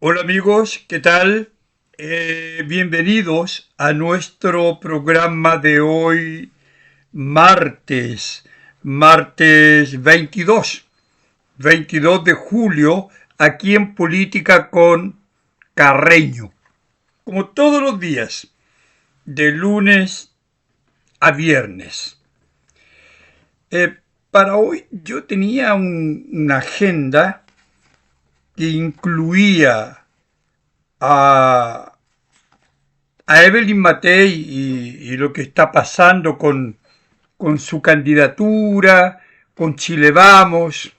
Hola amigos, ¿qué tal? Bienvenidos a nuestro programa de hoy, martes 22 de julio, aquí en Política con Carreño, como todos los días, de lunes a viernes. Eh, para hoy yo tenía una agenda que incluía a Evelyn Matei y lo que está pasando con su candidatura, con Chile Vamos.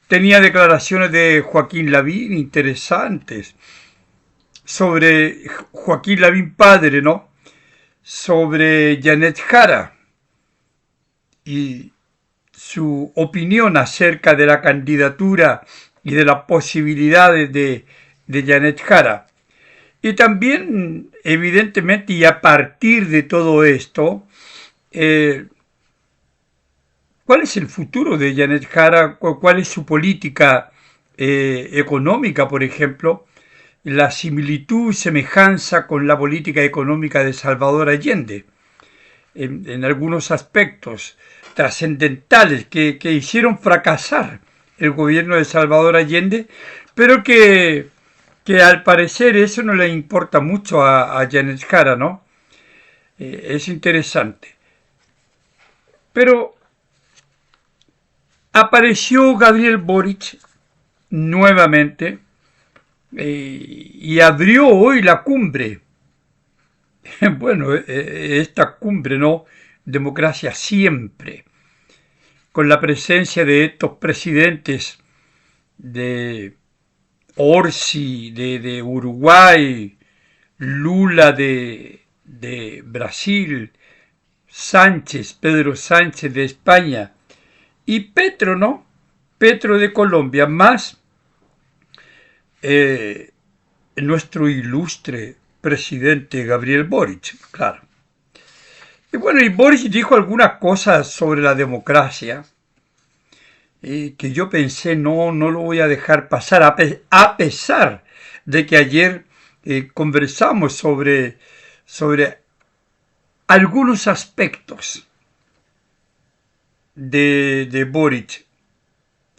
Tenía declaraciones de Joaquín Lavín interesantes sobre Joaquín Lavín padre, ¿no? Sobre Janet Jara y su opinión acerca de la candidatura y de las posibilidades de Janet Jara. Y también, evidentemente, y a partir de todo esto, eh, ¿cuál es el futuro de Janet Jara? ¿Cuál es su política económica, por ejemplo? La similitud, semejanza con la política económica de Salvador Allende, en algunos aspectos trascendentales que hicieron fracasar el gobierno de Salvador Allende, pero que al parecer eso no le importa mucho a Janet Jara, ¿no? Es interesante. Pero apareció Gabriel Boric nuevamente y abrió hoy la cumbre. Bueno, esta cumbre, ¿no? Democracia siempre, con la presencia de estos presidentes de Orsi de Uruguay, Lula de Brasil, Sánchez, Pedro Sánchez de España y Petro, ¿no? Petro de Colombia, más eh, nuestro ilustre presidente Gabriel Boric, claro. Y bueno, y Boric dijo algunas cosas sobre la democracia que yo pensé no lo voy a dejar pasar, a pesar de que ayer conversamos sobre algunos aspectos de Boric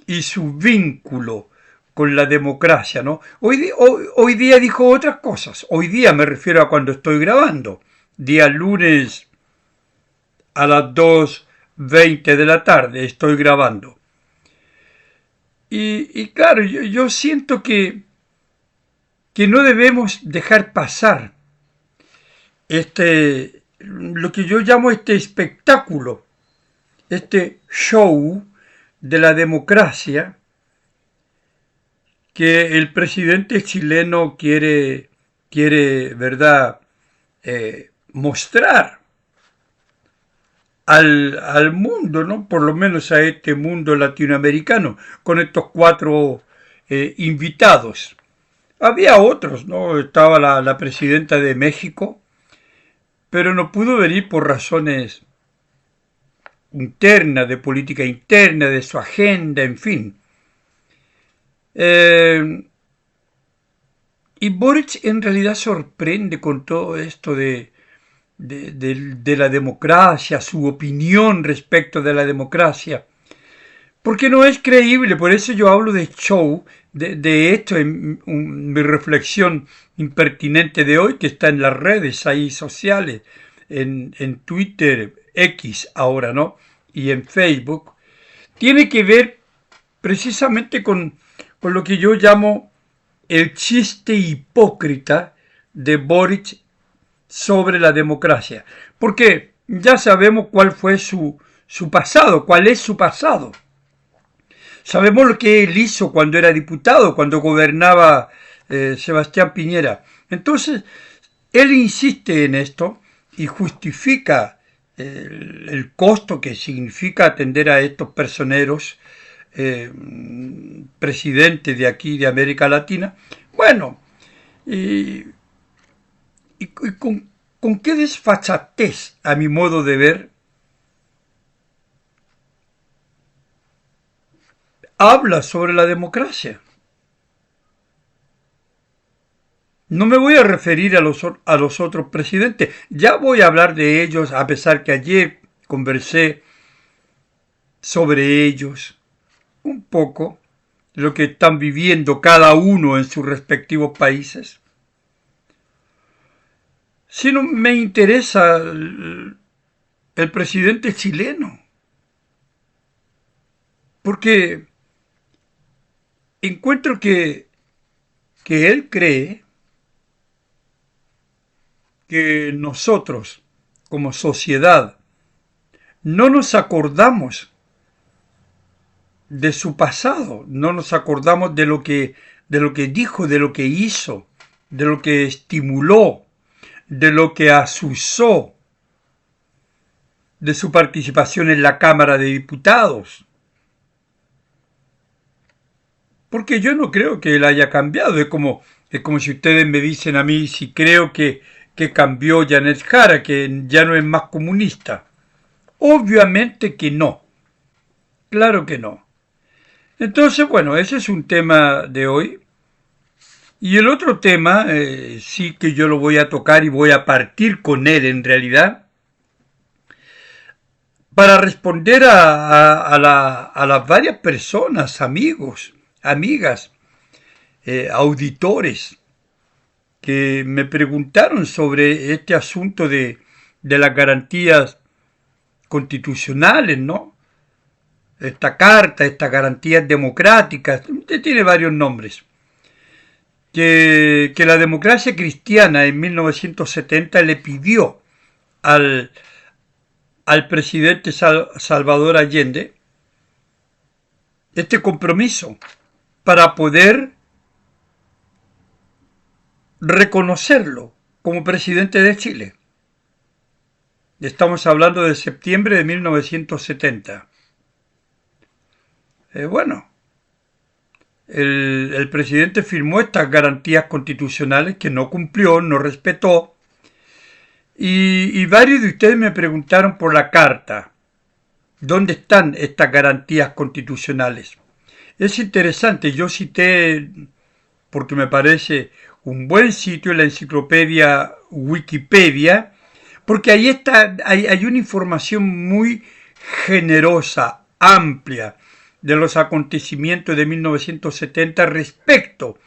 y su vínculo con la democracia, ¿no? Hoy día dijo otras cosas. Hoy día me refiero a cuando estoy grabando. Día lunes a las 2:20 de la tarde estoy grabando. Y claro, yo siento que no debemos dejar pasar lo que yo llamo este espectáculo, este show de la democracia que el presidente chileno quiere, ¿verdad?, mostrar al mundo, ¿no? Por lo menos a este mundo latinoamericano, con estos cuatro invitados. Había otros, ¿no? Estaba la presidenta de México, pero no pudo venir por razones internas, de política interna, de su agenda, en fin. Y Boric en realidad sorprende con todo esto de la democracia, su opinión respecto de la democracia, porque no es creíble. Por eso yo hablo de show, de esto en mi reflexión impertinente de hoy, que está en las redes ahí sociales, en Twitter, X ahora, ¿no? Y en Facebook, tiene que ver precisamente con lo que yo llamo el chiste hipócrita de Boric sobre la democracia. Porque ya sabemos cuál fue su pasado, cuál es su pasado. Sabemos lo que él hizo cuando era diputado, cuando gobernaba Sebastián Piñera. Entonces, él insiste en esto y justifica el costo que significa atender a estos personeros presidentes de aquí, de América Latina. Bueno, y, y con qué desfachatez, a mi modo de ver, habla sobre la democracia. No me voy a referir a los otros presidentes. Ya voy a hablar de ellos, a pesar que ayer conversé sobre ellos un poco, lo que están viviendo cada uno en sus respectivos países. Sino me interesa el presidente chileno, porque encuentro que él cree que nosotros, como sociedad, no nos acordamos de su pasado, no nos acordamos de lo que dijo, de lo que hizo, de lo que estimuló, de lo que azuzó, de su participación en la Cámara de Diputados. Porque yo no creo que él haya cambiado. Es como si ustedes me dicen a mí si creo que cambió Janet Jara, que ya no es más comunista. Obviamente que no. Claro que no. Entonces, bueno, ese es un tema de hoy. Y el otro tema, sí que yo lo voy a tocar y voy a partir con él en realidad, para responder a las varias personas, amigos, amigas, auditores, que me preguntaron sobre este asunto de las garantías constitucionales, ¿no? Esta carta, estas garantías democráticas, tiene varios nombres. Que la democracia cristiana en 1970 le pidió al presidente Salvador Allende este compromiso para poder reconocerlo como presidente de Chile. Estamos hablando de septiembre de 1970. Bueno, el presidente firmó estas garantías constitucionales que no cumplió, no respetó, y varios de ustedes me preguntaron por la carta. ¿Dónde están estas garantías constitucionales? Es interesante, yo cité, porque me parece un buen sitio, la enciclopedia Wikipedia, porque ahí está, hay una información muy generosa, amplia, de los acontecimientos de 1970 respecto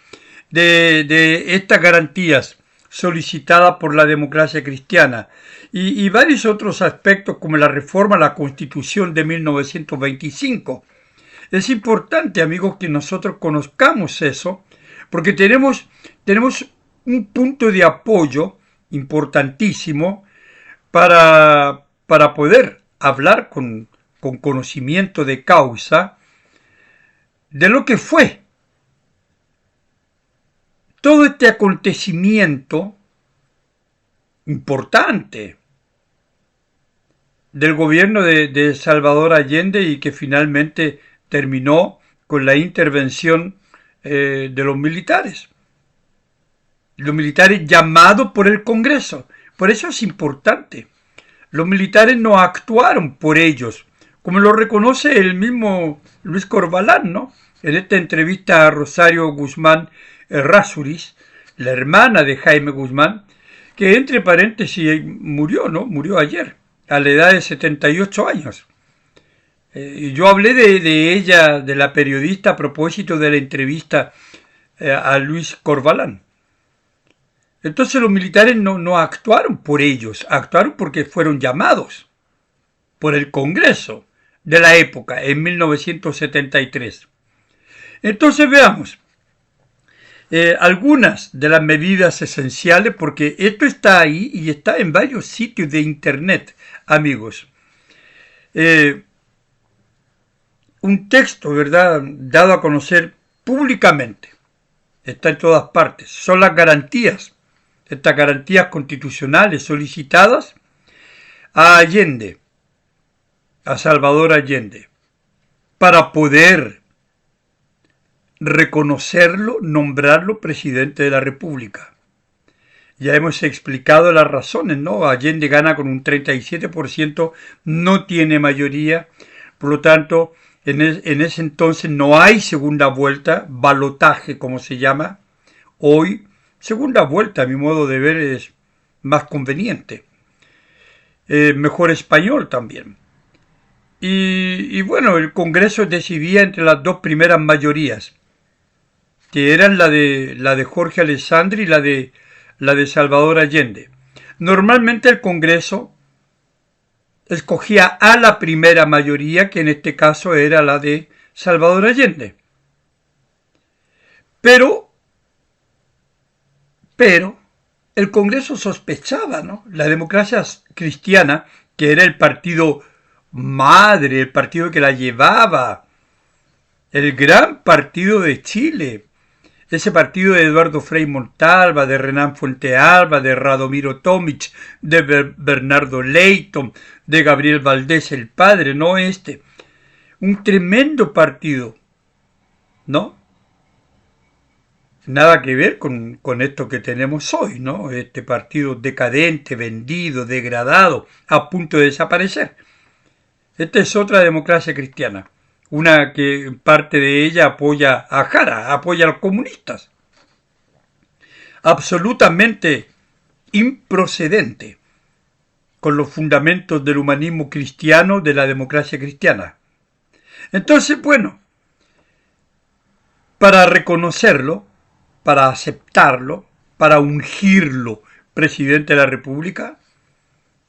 de estas garantías solicitadas por la democracia cristiana y varios otros aspectos como la reforma a la Constitución de 1925. Es importante, amigos, que nosotros conozcamos eso, porque tenemos un punto de apoyo importantísimo para poder hablar con conocimiento de causa de lo que fue todo este acontecimiento importante del gobierno de Salvador Allende y que finalmente terminó con la intervención de los militares llamados por el Congreso. Por eso es importante. Los militares no actuaron por ellos, como lo reconoce el mismo Luis Corvalán, ¿no? En esta entrevista a Rosario Guzmán Errázuriz, la hermana de Jaime Guzmán, que entre paréntesis murió, ¿no? Murió ayer, a la edad de 78 años. Yo hablé de ella, de la periodista, a propósito de la entrevista a Luis Corvalán. Entonces los militares no actuaron por ellos, actuaron porque fueron llamados por el Congreso de la época, en 1973. Entonces veamos algunas de las medidas esenciales, porque esto está ahí y está en varios sitios de internet, amigos. Un texto, ¿verdad?, dado a conocer públicamente, está en todas partes, son las garantías, estas garantías constitucionales solicitadas a Allende, a Salvador Allende, para poder reconocerlo, nombrarlo presidente de la República. Ya hemos explicado las razones, ¿no? Allende gana con un 37%, no tiene mayoría, por lo tanto, en ese entonces no hay segunda vuelta, balotaje como se llama hoy, Segunda vuelta, a mi modo de ver, es más conveniente. Mejor español también. Y bueno, el Congreso decidía entre las dos primeras mayorías, que eran la de Jorge Alessandri y la de Salvador Allende. Normalmente el Congreso escogía a la primera mayoría, que en este caso era la de Salvador Allende. Pero el Congreso sospechaba, ¿no? La democracia cristiana, que era el partido madre, el partido que la llevaba, el gran partido de Chile, ese partido de Eduardo Frei Montalva, de Renán Fuentealba, de Radomiro Tomic, de Bernardo Leyton, de Gabriel Valdés el padre, no este. Un tremendo partido, ¿no? Nada que ver con esto que tenemos hoy, ¿no? Este partido decadente, vendido, degradado, a punto de desaparecer. Esta es otra democracia cristiana. Una que parte de ella apoya a Jara, apoya a los comunistas. Absolutamente improcedente con los fundamentos del humanismo cristiano, de la democracia cristiana. Entonces, bueno, para reconocerlo, para aceptarlo, para ungirlo presidente de la República,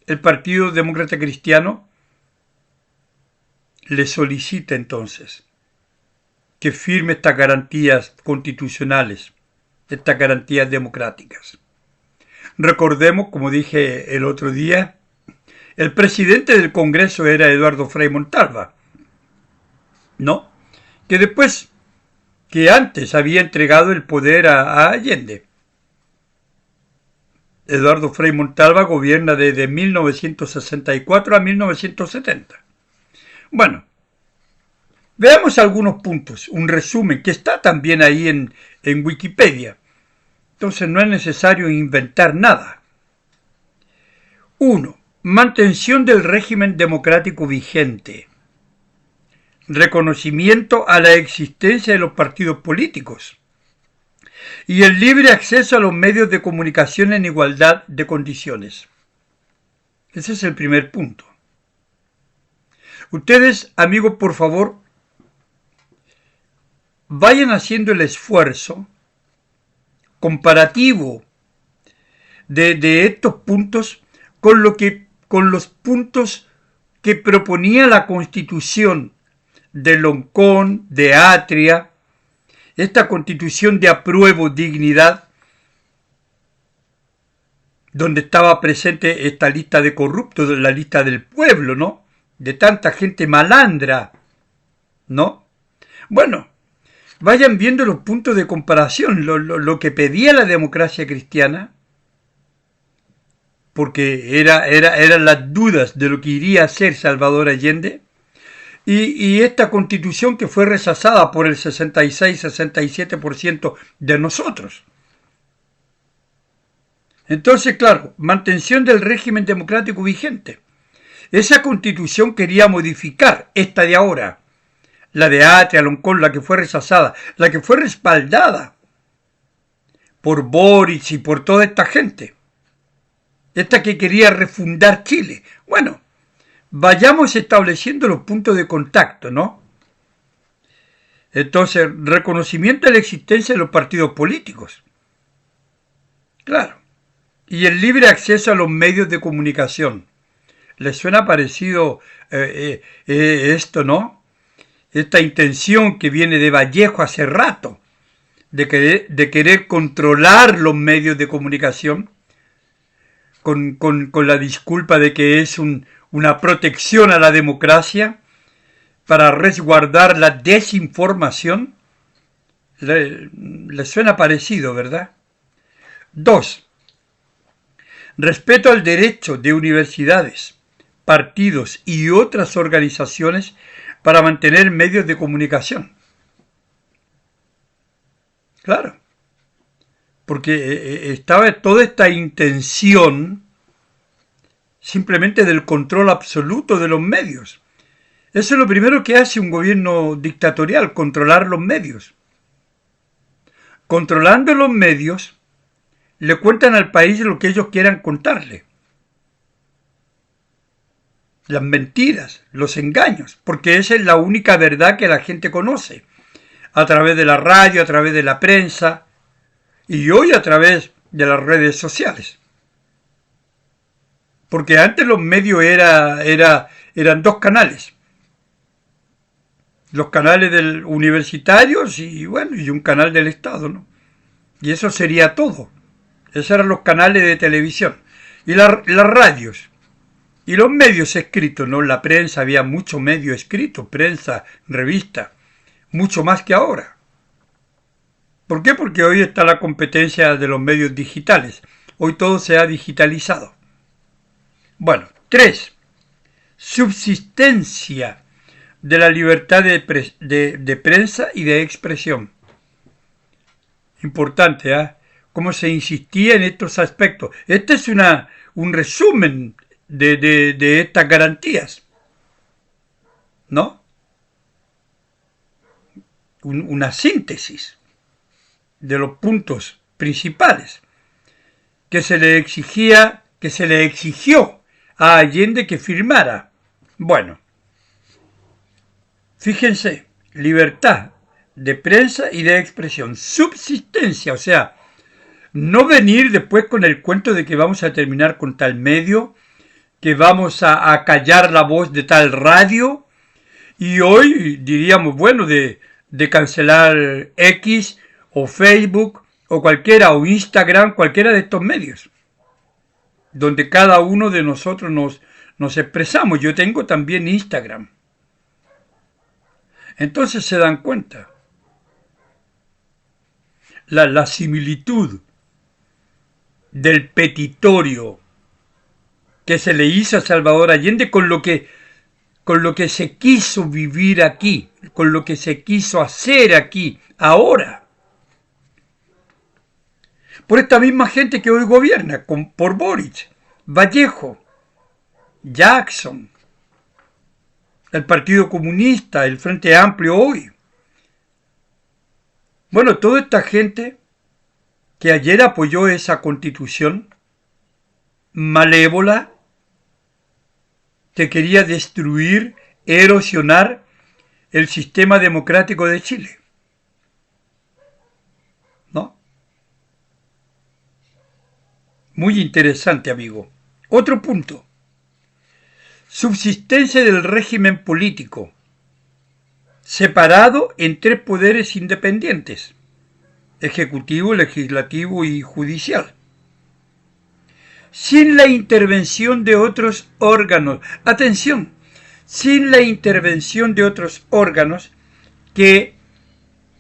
el Partido Demócrata Cristiano le solicita entonces que firme estas garantías constitucionales, estas garantías democráticas. Recordemos, como dije el otro día, el presidente del Congreso era Eduardo Frei Montalva, ¿no? Que antes había entregado el poder a Allende. Eduardo Frei Montalva gobierna desde 1964 a 1970. Bueno, veamos algunos puntos, un resumen que está también ahí en Wikipedia. Entonces no es necesario inventar nada. 1. Mantención del régimen democrático vigente. Reconocimiento a la existencia de los partidos políticos. Y el libre acceso a los medios de comunicación en igualdad de condiciones. Ese es el primer punto. Ustedes, amigos, por favor, vayan haciendo el esfuerzo comparativo de estos puntos con los puntos que proponía la Constitución de Loncón, de Atria, esta Constitución de apruebo dignidad, donde estaba presente esta lista de corruptos, la lista del pueblo, ¿no? De tanta gente malandra, ¿no? Bueno, vayan viendo los puntos de comparación, lo que pedía la democracia cristiana, porque eran las dudas de lo que iría a ser Salvador Allende, y esta constitución que fue rechazada por el 66-67% de nosotros. Entonces, claro, mantención del régimen democrático vigente. Esa constitución quería modificar esta de ahora, la de Atria, Loncón, la que fue rechazada, la que fue respaldada por Boric y por toda esta gente. Esta que quería refundar Chile. Bueno, vayamos estableciendo los puntos de contacto, ¿no? Entonces, reconocimiento de la existencia de los partidos políticos. Claro. Y el libre acceso a los medios de comunicación. ¿Les suena parecido esto, no? Esta intención que viene de Vallejo hace rato, de querer controlar los medios de comunicación, con la disculpa de que es una protección a la democracia para resguardar la desinformación. ¿Les suena parecido, verdad? 2. Respeto al derecho de universidades, partidos y otras organizaciones para mantener medios de comunicación. Claro, porque estaba toda esta intención simplemente del control absoluto de los medios. Eso es lo primero que hace un gobierno dictatorial, controlar los medios. Controlando los medios, le cuentan al país lo que ellos quieran contarle. Las mentiras, los engaños, porque esa es la única verdad que la gente conoce, a través de la radio, a través de la prensa y hoy a través de las redes sociales. Porque antes los medios eran dos canales. Los canales del universitarios y bueno, y un canal del Estado, ¿no? Y eso sería todo. Esos eran los canales de televisión. Y las radios. Y los medios escritos, ¿no? La prensa, había mucho medio escrito, prensa, revista, mucho más que ahora. ¿Por qué? Porque hoy está la competencia de los medios digitales. Hoy todo se ha digitalizado. Bueno, 3. Subsistencia de la libertad de prensa y de expresión. Importante, ¿eh? Cómo se insistía en estos aspectos. Este es un resumen de estas garantías, ¿no? Una síntesis de los puntos principales que se le exigió a Allende que firmara. Bueno, fíjense, libertad de prensa y de expresión, subsistencia, o sea, no venir después con el cuento de que vamos a terminar con tal medio, que vamos a callar la voz de tal radio, y hoy diríamos, bueno, de cancelar X o Facebook o cualquiera, o Instagram, cualquiera de estos medios, donde cada uno de nosotros nos expresamos. Yo tengo también Instagram. Entonces se dan cuenta la similitud del petitorio que se le hizo a Salvador Allende con lo que se quiso vivir aquí, con lo que se quiso hacer aquí, ahora. Por esta misma gente que hoy gobierna, por Boric, Vallejo, Jackson, el Partido Comunista, el Frente Amplio hoy. Bueno, toda esta gente que ayer apoyó esa constitución malévola, que quería destruir, erosionar el sistema democrático de Chile. ¿No? Muy interesante, amigo. Otro punto. Subsistencia del régimen político, separado en 3 poderes independientes: ejecutivo, legislativo y judicial, sin la intervención de otros órganos. Atención, sin la intervención de otros órganos que,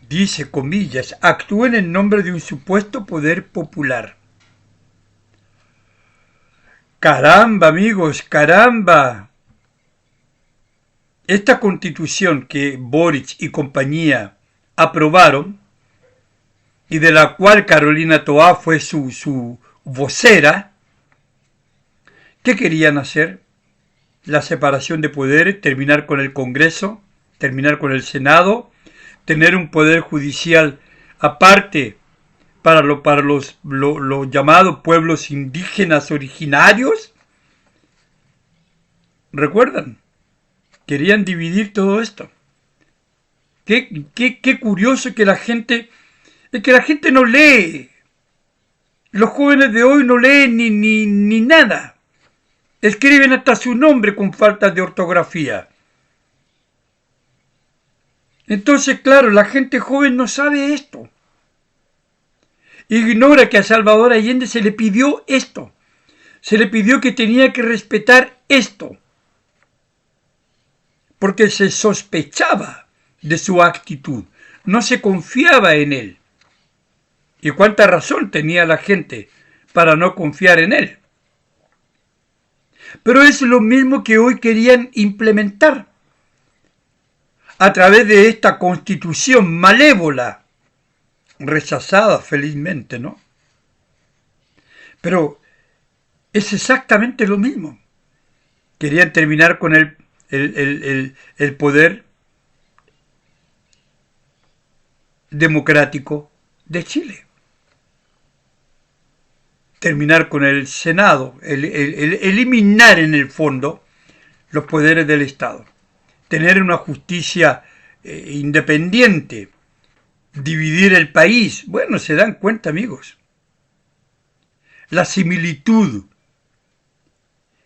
dice comillas, actúen en nombre de un supuesto poder popular. Caramba, amigos, caramba. Esta constitución que Boric y compañía aprobaron, y de la cual Carolina Toá fue su vocera, ¿qué querían hacer? La separación de poderes, terminar con el Congreso, terminar con el Senado, tener un poder judicial aparte para los llamados pueblos indígenas originarios. ¿Recuerdan? Querían dividir todo esto. Qué curioso que la gente no lee. Los jóvenes de hoy no leen ni nada. Escriben hasta su nombre con faltas de ortografía. Entonces, claro, la gente joven no sabe esto. Ignora que a Salvador Allende se le pidió esto. Se le pidió que tenía que respetar esto. Porque se sospechaba de su actitud. No se confiaba en él. ¿Y cuánta razón tenía la gente para no confiar en él? Pero es lo mismo que hoy querían implementar a través de esta constitución malévola, rechazada felizmente, ¿no? Pero es exactamente lo mismo. Querían terminar con el poder democrático de Chile. terminar con el Senado, eliminar en el fondo los poderes del Estado, tener una justicia independiente, dividir el país. Bueno, se dan cuenta, amigos, la similitud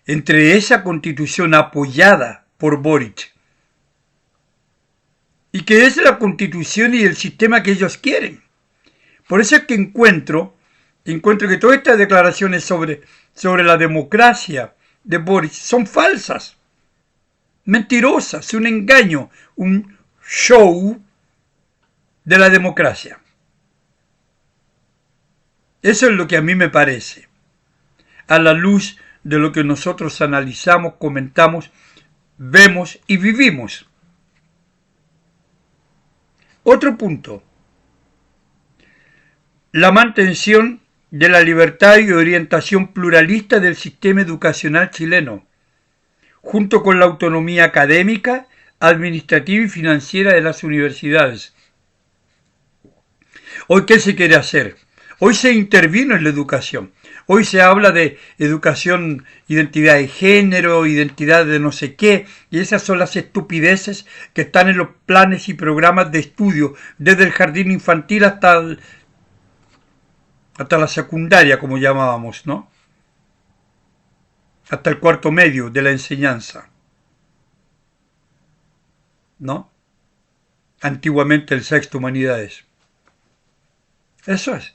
entre esa constitución apoyada por Boric y que es la constitución y el sistema que ellos quieren. Por eso es que encuentro que todas estas declaraciones sobre la democracia de Boric son falsas, mentirosas, un engaño, un show de la democracia. Eso es lo que a mí me parece, a la luz de lo que nosotros analizamos, comentamos, vemos y vivimos. Otro punto, la mantención de la libertad y orientación pluralista del sistema educacional chileno, junto con la autonomía académica, administrativa y financiera de las universidades. Hoy, ¿qué se quiere hacer? Hoy se intervino en la educación. Hoy se habla de educación, identidad de género, identidad de no sé qué, y esas son las estupideces que están en los planes y programas de estudio, desde el jardín infantil hasta la secundaria, como llamábamos, ¿no? Hasta el cuarto medio de la enseñanza, ¿no? Antiguamente el sexto humanidades. Eso es.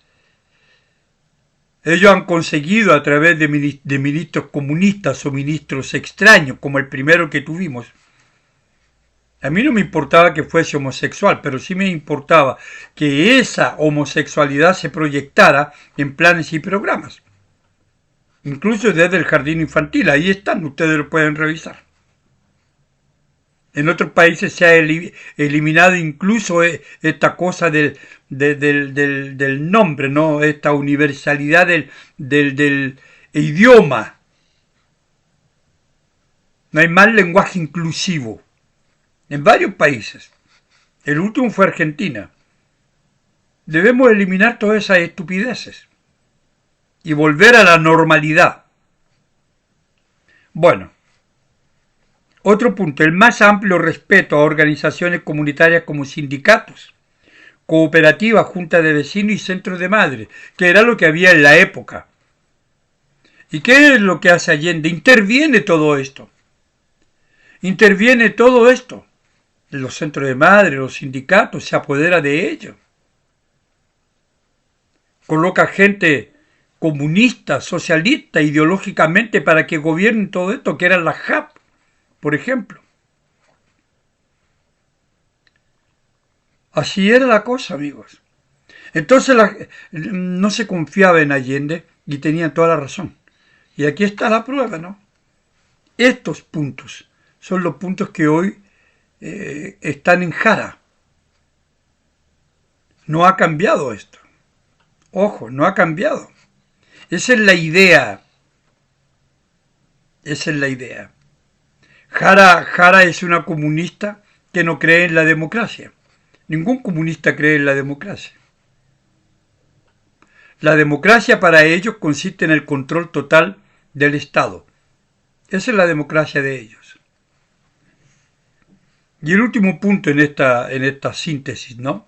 Ellos han conseguido a través de ministros comunistas o ministros extraños, como el primero que tuvimos. A mí no me importaba que fuese homosexual, pero sí me importaba que esa homosexualidad se proyectara en planes y programas. Incluso desde el jardín infantil, ahí están, ustedes lo pueden revisar. En otros países se ha eliminado incluso esta cosa del nombre, ¿no? Esta universalidad del idioma. No hay más lenguaje inclusivo. En varios países. El último fue Argentina. Debemos eliminar todas esas estupideces y volver a la normalidad. Bueno. Otro punto, el más amplio respeto a organizaciones comunitarias como sindicatos, cooperativas, juntas de vecinos y centros de madres, que era lo que había en la época. ¿Y qué es lo que hace Allende? Interviene todo esto. Los centros de madres, los sindicatos, se apodera de ellos. Coloca gente comunista, socialista, ideológicamente para que gobiernen todo esto, que eran las JAP. Por ejemplo. Así era la cosa, amigos. Entonces no se confiaba en Allende y tenían toda la razón. Y aquí está la prueba, ¿no? Estos puntos son los puntos que hoy están en Jara. No ha cambiado esto. Ojo, no ha cambiado. Esa es la idea. Jara es una comunista que no cree en la democracia. Ningún comunista cree en la democracia. La democracia para ellos consiste en el control total del Estado. Esa es la democracia de ellos. Y el último punto en esta síntesis, ¿no?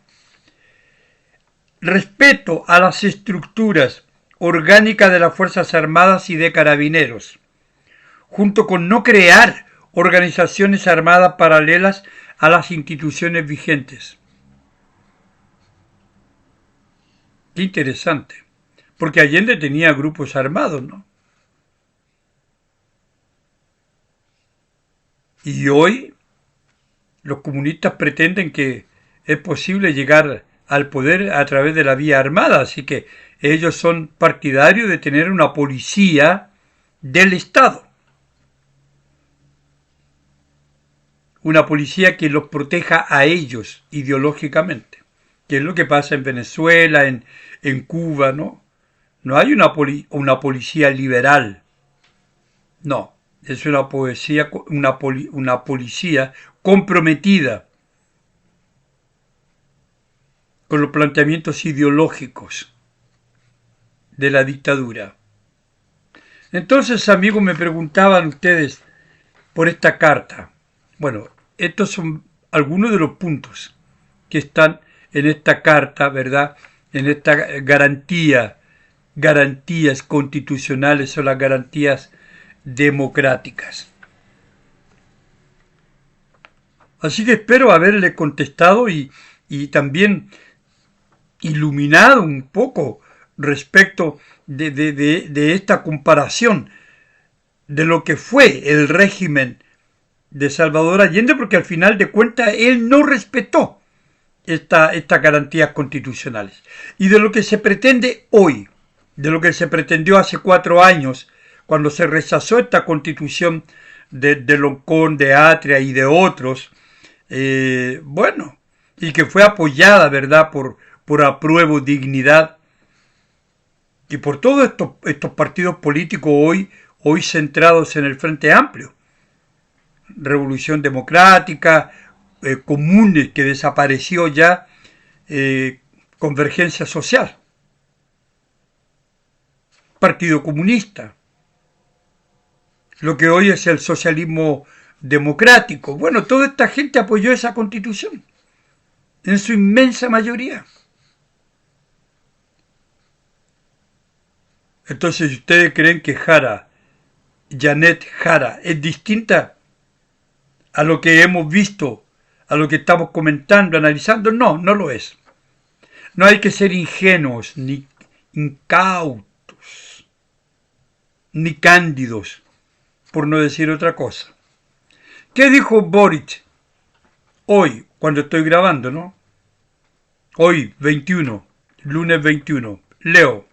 Respeto a las estructuras orgánicas de las Fuerzas Armadas y de Carabineros, junto con no crear organizaciones armadas paralelas a las instituciones vigentes. Qué interesante, porque Allende tenía grupos armados, ¿no? Y hoy los comunistas pretenden que es posible llegar al poder a través de la vía armada, así que ellos son partidarios de tener una policía del Estado. Una policía que los proteja a ellos ideológicamente, que es lo que pasa en Venezuela, en Cuba, ¿no? No hay una policía liberal, no, es una policía comprometida con los planteamientos ideológicos de la dictadura. Entonces, amigos, me preguntaban ustedes por esta carta. Bueno, estos son algunos de los puntos que están en esta carta, ¿verdad? En esta garantías constitucionales o las garantías democráticas. Así que espero haberle contestado y también iluminado un poco respecto de esta comparación de lo que fue el régimen de Salvador Allende, porque al final de cuentas él no respetó estas garantías constitucionales. Y de lo que se pretende hoy, de lo que se pretendió hace 4 años, cuando se rechazó esta constitución de Loncón, de Atria y de otros, bueno, y que fue apoyada, ¿verdad?, por Apruebo Dignidad y por todos estos partidos políticos hoy centrados en el Frente Amplio. Revolución Democrática, Comunes, que desapareció ya, Convergencia Social, Partido Comunista, lo que hoy es el socialismo democrático. Bueno, toda esta gente apoyó esa constitución, en su inmensa mayoría. Entonces, ¿ustedes creen que Janet Jara, es distinta a lo que hemos visto, a lo que estamos comentando, analizando? No, no lo es. No hay que ser ingenuos, ni incautos, ni cándidos, por no decir otra cosa. ¿Qué dijo Boric hoy, cuando estoy grabando, no? Hoy, 21, lunes 21. Leo.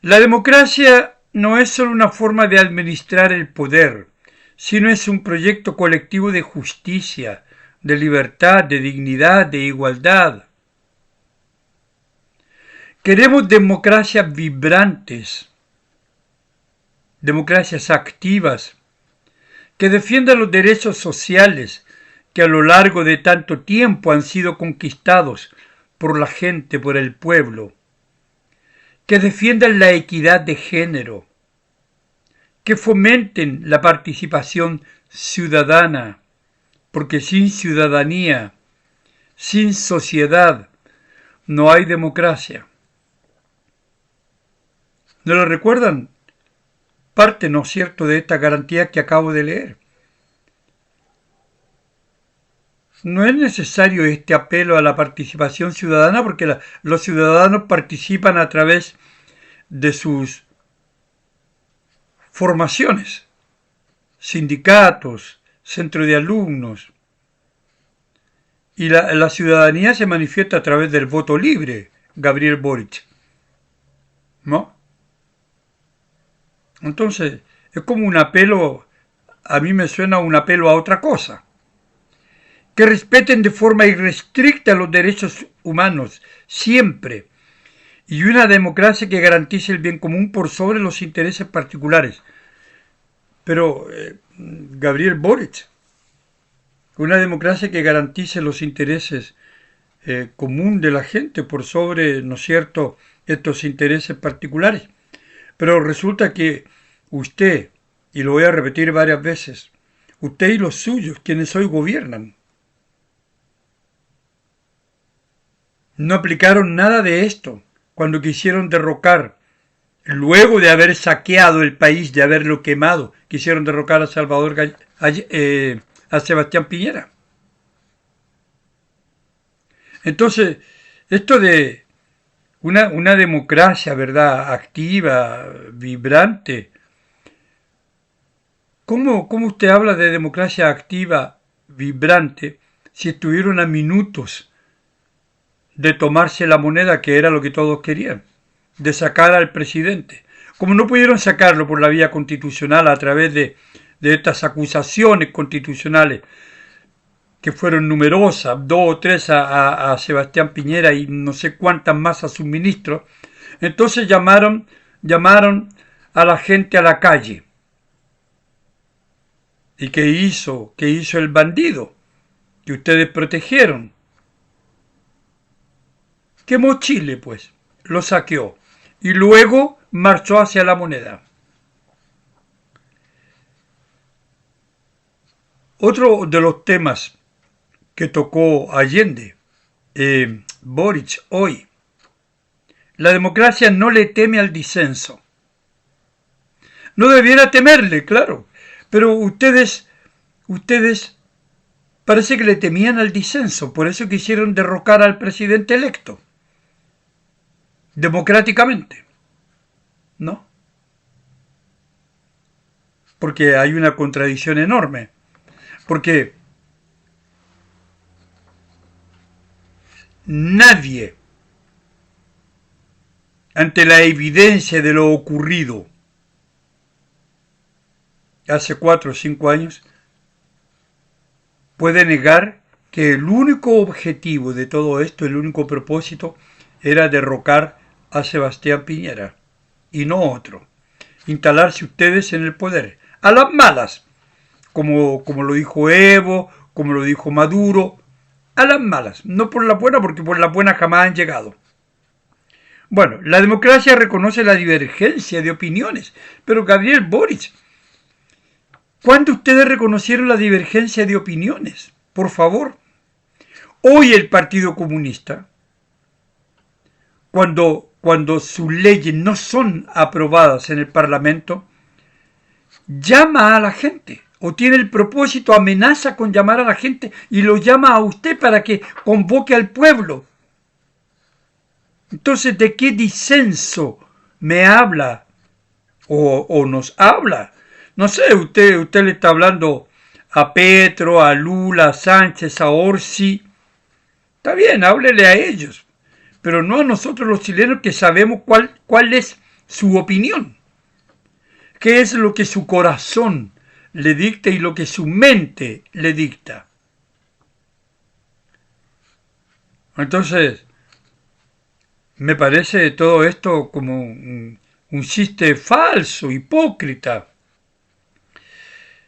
La democracia no es solo una forma de administrar el poder, sino es un proyecto colectivo de justicia, de libertad, de dignidad, de igualdad. Queremos democracias vibrantes, democracias activas, que defiendan los derechos sociales que a lo largo de tanto tiempo han sido conquistados por la gente, por el pueblo, que defiendan la equidad de género, que fomenten la participación ciudadana, porque sin ciudadanía, sin sociedad, no hay democracia. ¿No lo recuerdan? Parte, ¿no es cierto?, de esta garantía que acabo de leer. No es necesario este apelo a la participación ciudadana porque los ciudadanos participan a través de sus formaciones, sindicatos, centros de alumnos. Y la ciudadanía se manifiesta a través del voto libre, Gabriel Boric. ¿No? Entonces, es como un apelo, a mí me suena un apelo a otra cosa. Que respeten de forma irrestricta los derechos humanos, siempre. Y una democracia que garantice el bien común por sobre los intereses particulares. Pero, Gabriel Boric, una democracia que garantice los intereses común de la gente por sobre, ¿no es cierto?, estos intereses particulares. Pero resulta que usted, y lo voy a repetir varias veces, usted y los suyos, quienes hoy gobiernan, no aplicaron nada de esto cuando quisieron derrocar, luego de haber saqueado el país, de haberlo quemado, quisieron derrocar a Sebastián Piñera. Entonces, esto de una democracia, ¿verdad?, activa, vibrante. ¿Cómo usted habla de democracia activa, vibrante, si estuvieron a minutos de tomarse la moneda, que era lo que todos querían, de sacar al presidente? Como no pudieron sacarlo por la vía constitucional a través de estas acusaciones constitucionales, que fueron numerosas, 2 o 3 a Sebastián Piñera y no sé cuántas más a sus ministros, entonces llamaron a la gente a la calle. ¿Y qué hizo? ¿Qué hizo el bandido que ustedes protegieron? Quemó Chile, pues, lo saqueó y luego marchó hacia la moneda. Otro de los temas que tocó Allende, Boric hoy, la democracia no le teme al disenso. No debiera temerle, claro, pero ustedes parece que le temían al disenso, por eso quisieron derrocar al presidente electo, democráticamente, ¿no? Porque hay una contradicción enorme, porque nadie, ante la evidencia de lo ocurrido hace 4 o 5 años, puede negar que el único objetivo de todo esto, el único propósito, era derrocar a Sebastián Piñera y no otro. Instalarse ustedes en el poder, a las malas, como lo dijo Evo, como lo dijo Maduro, a las malas, no por la buena, porque por la buena jamás han llegado. Bueno, la democracia reconoce la divergencia de opiniones, pero Gabriel Boric, ¿cuándo ustedes reconocieron la divergencia de opiniones? Por favor. Hoy el Partido Comunista, cuando sus leyes no son aprobadas en el Parlamento, llama a la gente, o tiene el propósito, amenaza con llamar a la gente y lo llama a usted para que convoque al pueblo. Entonces, ¿de qué disenso me habla o nos habla? No sé, usted le está hablando a Petro, a Lula, a Sánchez, a Orsi. Está bien, háblele a ellos, pero no a nosotros los chilenos que sabemos cuál es su opinión, qué es lo que su corazón le dicta y lo que su mente le dicta. Entonces, me parece todo esto como un chiste falso, hipócrita.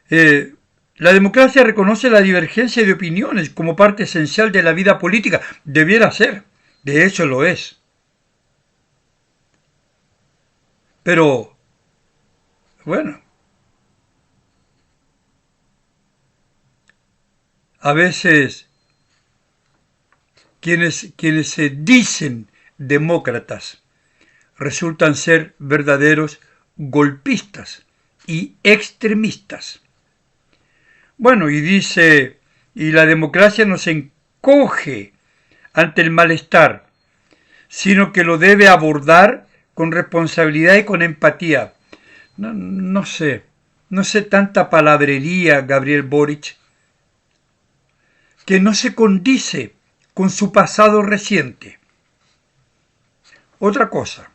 La democracia reconoce la divergencia de opiniones como parte esencial de la vida política. Debiera ser, de hecho lo es. Pero, bueno, a veces quienes se dicen demócratas resultan ser verdaderos golpistas y extremistas. Bueno, y dice, y la democracia no se encoge ante el malestar, sino que lo debe abordar con responsabilidad y con empatía. No sé tanta palabrería, Gabriel Boric, que no se condice con su pasado reciente. Otra cosa,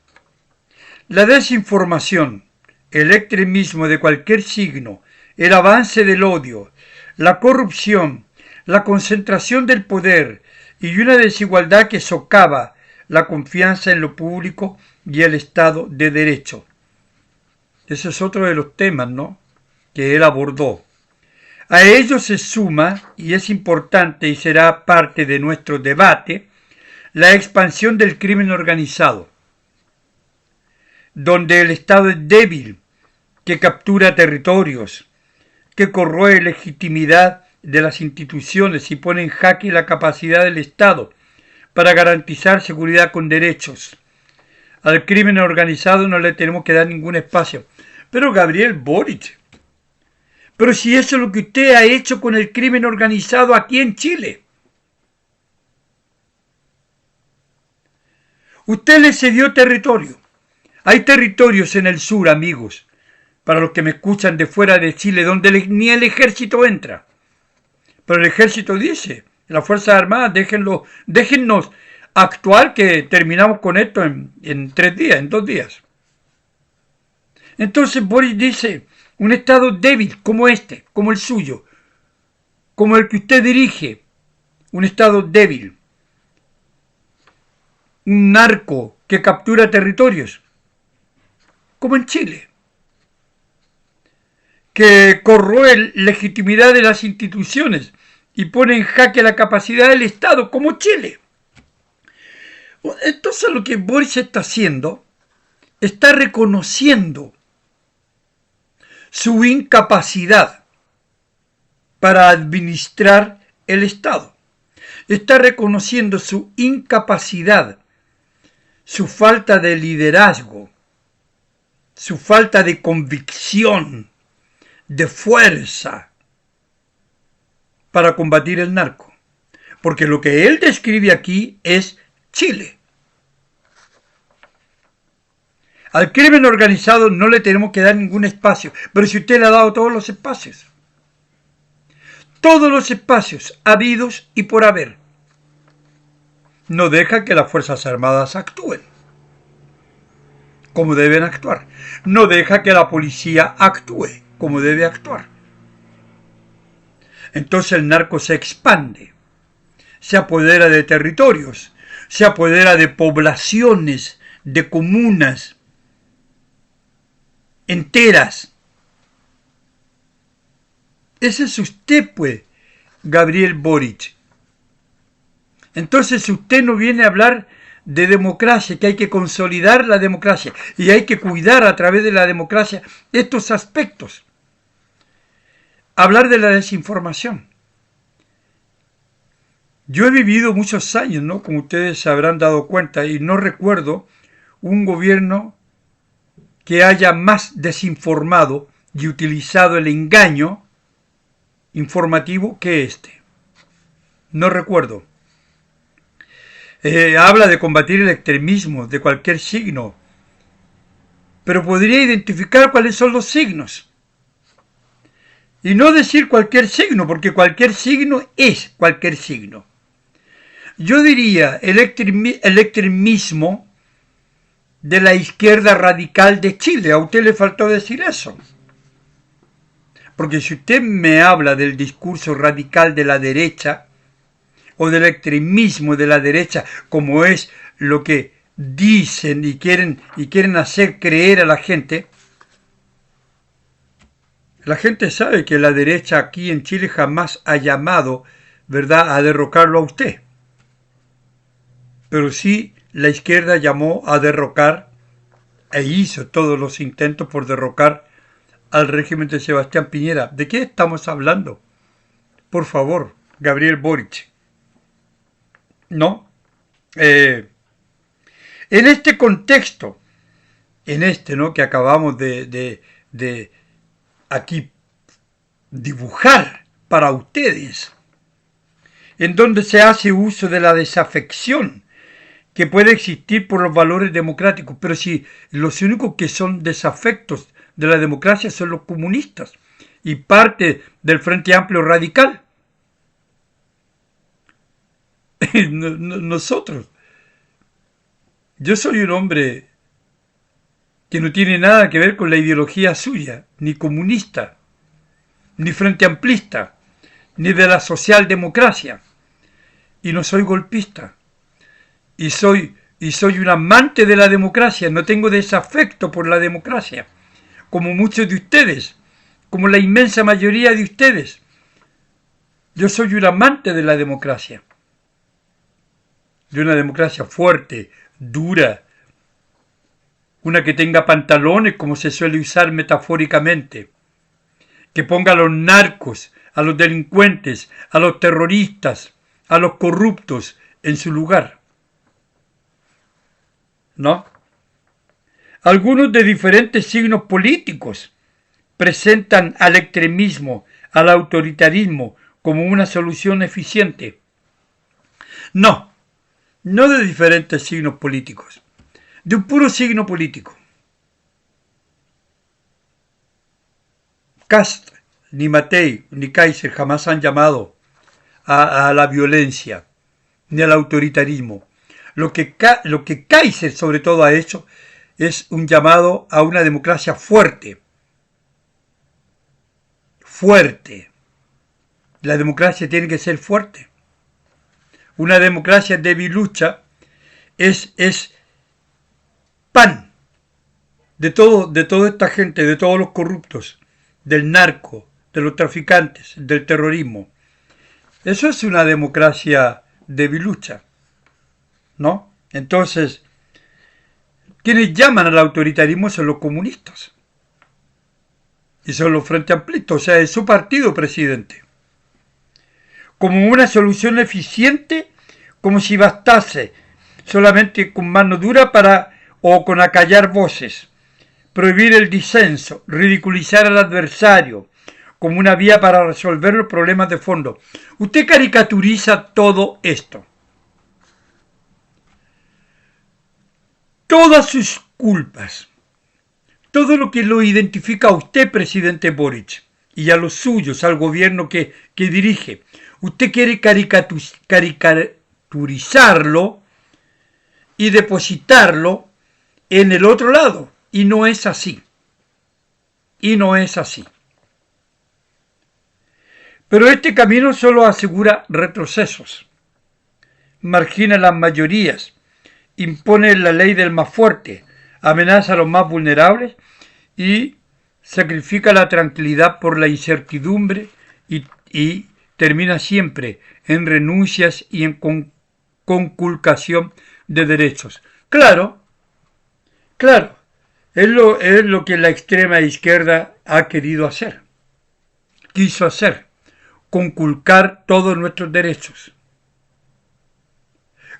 la desinformación, el extremismo de cualquier signo, el avance del odio, la corrupción, la concentración del poder y una desigualdad que socava la confianza en lo público y el Estado de Derecho. Ese es otro de los temas, ¿no?, que él abordó. A ello se suma, y es importante y será parte de nuestro debate, la expansión del crimen organizado, donde el Estado es débil, que captura territorios, que corroe legitimidad de las instituciones y pone en jaque la capacidad del Estado para garantizar seguridad con derechos. Al crimen organizado no le tenemos que dar ningún espacio. Pero Gabriel Boric, pero si eso es lo que usted ha hecho con el crimen organizado aquí en Chile. Usted le cedió territorio. Hay territorios en el sur, amigos, para los que me escuchan de fuera de Chile, donde ni el ejército entra. Pero el ejército dice, las Fuerzas Armadas, déjennos actuar, que terminamos con esto en 3 días, en 2 días. Entonces Boris dice, un Estado débil como este, como el suyo, como el que usted dirige, un Estado débil, un narco que captura territorios, como en Chile, que corroe la legitimidad de las instituciones y pone en jaque la capacidad del Estado, como Chile. Entonces lo que Boris está haciendo, está reconociendo su incapacidad para administrar el Estado. Está reconociendo su incapacidad, su falta de liderazgo, su falta de convicción, de fuerza para combatir el narco. Porque lo que él describe aquí es Chile. Al crimen organizado no le tenemos que dar ningún espacio, pero si usted le ha dado todos los espacios habidos y por haber, no deja que las Fuerzas Armadas actúen como deben actuar, no deja que la policía actúe como debe actuar. Entonces el narco se expande, se apodera de territorios, se apodera de poblaciones, de comunas enteras. Ese es usted, pues, Gabriel Boric. Entonces usted no viene a hablar de democracia, que hay que consolidar la democracia y hay que cuidar a través de la democracia estos aspectos. Hablar de la desinformación. Yo he vivido muchos años, ¿no? Como ustedes se habrán dado cuenta, y no recuerdo un gobierno que haya más desinformado y utilizado el engaño informativo que este. No recuerdo. Habla de combatir el extremismo de cualquier signo, pero podría identificar cuáles son los signos. Y no decir cualquier signo, porque cualquier signo es cualquier signo. Yo diría el extremismo de la izquierda radical de Chile. A usted le faltó decir eso. Porque si usted me habla del discurso radical de la derecha, o del extremismo de la derecha, como es lo que dicen y quieren hacer creer a la gente sabe que la derecha aquí en Chile jamás ha llamado, ¿verdad?, a derrocarlo a usted. Pero sí la izquierda llamó a derrocar e hizo todos los intentos por derrocar al régimen de Sebastián Piñera. ¿De qué estamos hablando? Por favor, Gabriel Boric. ¿No? En este contexto, ¿no?, que acabamos de aquí dibujar para ustedes, en donde se hace uso de la desafección que puede existir por los valores democráticos, pero si los únicos que son desafectos de la democracia son los comunistas y parte del Frente Amplio Radical. Nosotros. Yo soy un hombre que no tiene nada que ver con la ideología suya, ni comunista, ni frente amplista, ni de la socialdemocracia. Y no soy golpista. Y soy un amante de la democracia. No tengo desafecto por la democracia, como muchos de ustedes, como la inmensa mayoría de ustedes. Yo soy un amante de la democracia. De una democracia fuerte, dura, una que tenga pantalones, como se suele usar metafóricamente, que ponga a los narcos, a los delincuentes, a los terroristas, a los corruptos en su lugar. ¿No? Algunos de diferentes signos políticos presentan al extremismo, al autoritarismo como una solución eficiente. No de diferentes signos políticos, de un puro signo político. Kast, ni Matei, ni Kaiser jamás han llamado a la violencia, ni al autoritarismo. Lo que Kaiser sobre todo ha hecho es un llamado a una democracia fuerte. Fuerte. La democracia tiene que ser fuerte. Una democracia debilucha es pan de toda esta gente, de todos los corruptos, del narco, de los traficantes, del terrorismo. Eso es una democracia debilucha, ¿no? Entonces, quienes llaman al autoritarismo son los comunistas. Y son los frente amplistas, o sea, es su partido, presidente. como una solución eficiente, como si bastase solamente con mano dura o con acallar voces, prohibir el disenso, ridiculizar al adversario, como una vía para resolver los problemas de fondo. Usted caricaturiza todo esto. Todas sus culpas, todo lo que lo identifica a usted, presidente Boric, y a los suyos, al gobierno que dirige. Usted quiere caricaturizarlo y depositarlo en el otro lado. Y no es así. Y no es así. Pero este camino solo asegura retrocesos, margina las mayorías, impone la ley del más fuerte, amenaza a los más vulnerables y sacrifica la tranquilidad por la incertidumbre y termina siempre en renuncias y en conculcación de derechos. Claro, es lo que la extrema izquierda ha querido hacer, quiso hacer, conculcar todos nuestros derechos,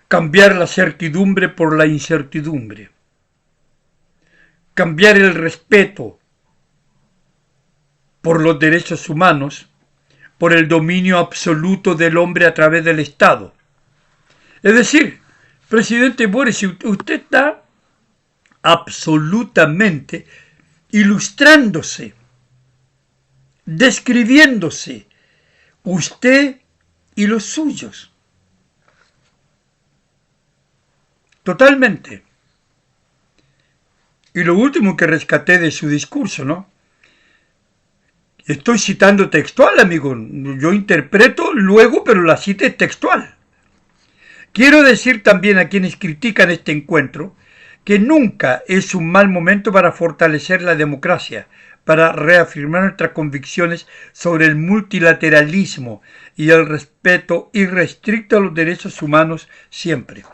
cambiar la certidumbre por la incertidumbre, cambiar el respeto por los derechos humanos por el dominio absoluto del hombre a través del Estado. Es decir, presidente Boris, usted está absolutamente ilustrándose, describiéndose, usted y los suyos. Totalmente. Y lo último que rescaté de su discurso, ¿no? Estoy citando textual, amigo. Yo interpreto luego, pero la cita es textual. Quiero decir también a quienes critican este encuentro que nunca es un mal momento para fortalecer la democracia, para reafirmar nuestras convicciones sobre el multilateralismo y el respeto irrestricto a los derechos humanos siempre.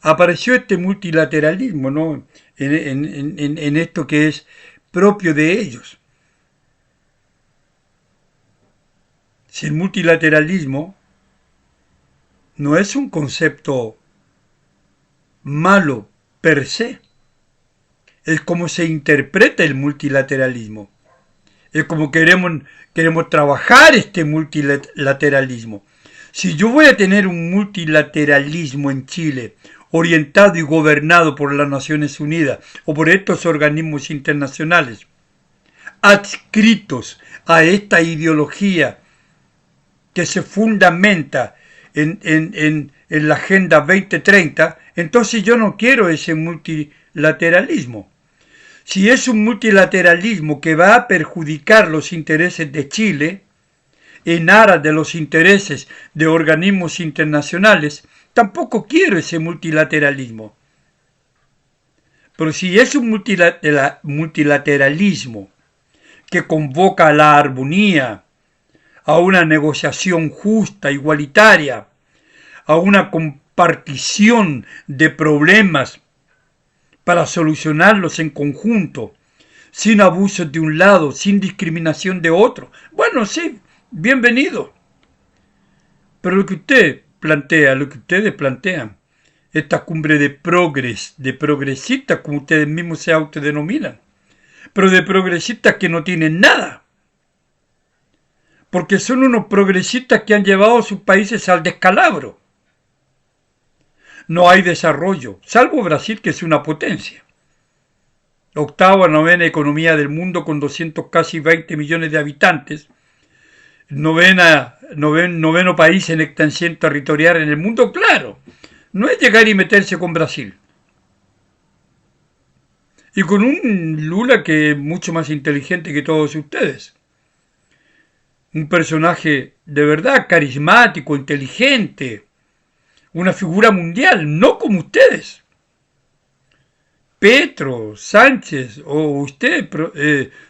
Apareció este multilateralismo, ¿no? en esto que es propio de ellos. Si el multilateralismo no es un concepto malo per se, es como se interpreta el multilateralismo, es como queremos trabajar este multilateralismo. Si yo voy a tener un multilateralismo en Chile, orientado y gobernado por las Naciones Unidas o por estos organismos internacionales, adscritos a esta ideología que se fundamenta en la Agenda 2030, entonces yo no quiero ese multilateralismo. Si es un multilateralismo que va a perjudicar los intereses de Chile, en aras de los intereses de organismos internacionales, tampoco quiero ese multilateralismo. Pero si es un multilateralismo que convoca a la armonía, a una negociación justa, igualitaria, a una compartición de problemas para solucionarlos en conjunto, sin abusos de un lado, sin discriminación de otro, bueno, sí, bienvenido. Pero lo que usted plantea, lo que ustedes plantean, esta cumbre de progresistas, como ustedes mismos se autodenominan, pero de progresistas que no tienen nada, porque son unos progresistas que han llevado a sus países al descalabro. No hay desarrollo, salvo Brasil, que es una potencia. Octava, novena economía del mundo con casi 20 millones de habitantes, noveno país en extensión territorial en el mundo, claro, no es llegar y meterse con Brasil. Y con un Lula que es mucho más inteligente que todos ustedes. Un personaje de verdad carismático, inteligente, una figura mundial, no como ustedes. Petro, Sánchez o usted,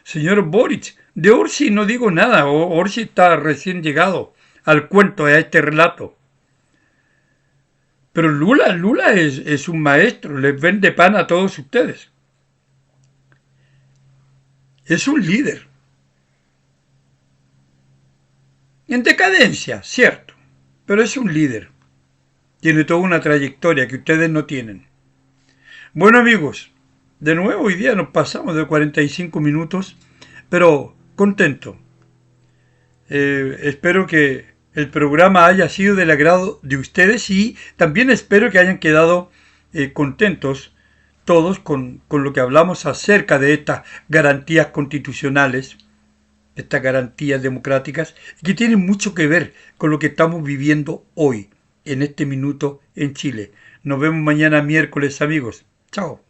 señor Boric. De Orsi no digo nada, Orsi está recién llegado al cuento, a este relato. Pero Lula es un maestro, les vende pan a todos ustedes. Es un líder. En decadencia, cierto, pero es un líder. Tiene toda una trayectoria que ustedes no tienen. Bueno amigos, de nuevo hoy día nos pasamos de 45 minutos, pero contento. Espero que el programa haya sido del agrado de ustedes y también espero que hayan quedado contentos todos con lo que hablamos acerca de estas garantías constitucionales, estas garantías democráticas, que tienen mucho que ver con lo que estamos viviendo hoy, en este minuto en Chile. Nos vemos mañana miércoles, amigos. Chao.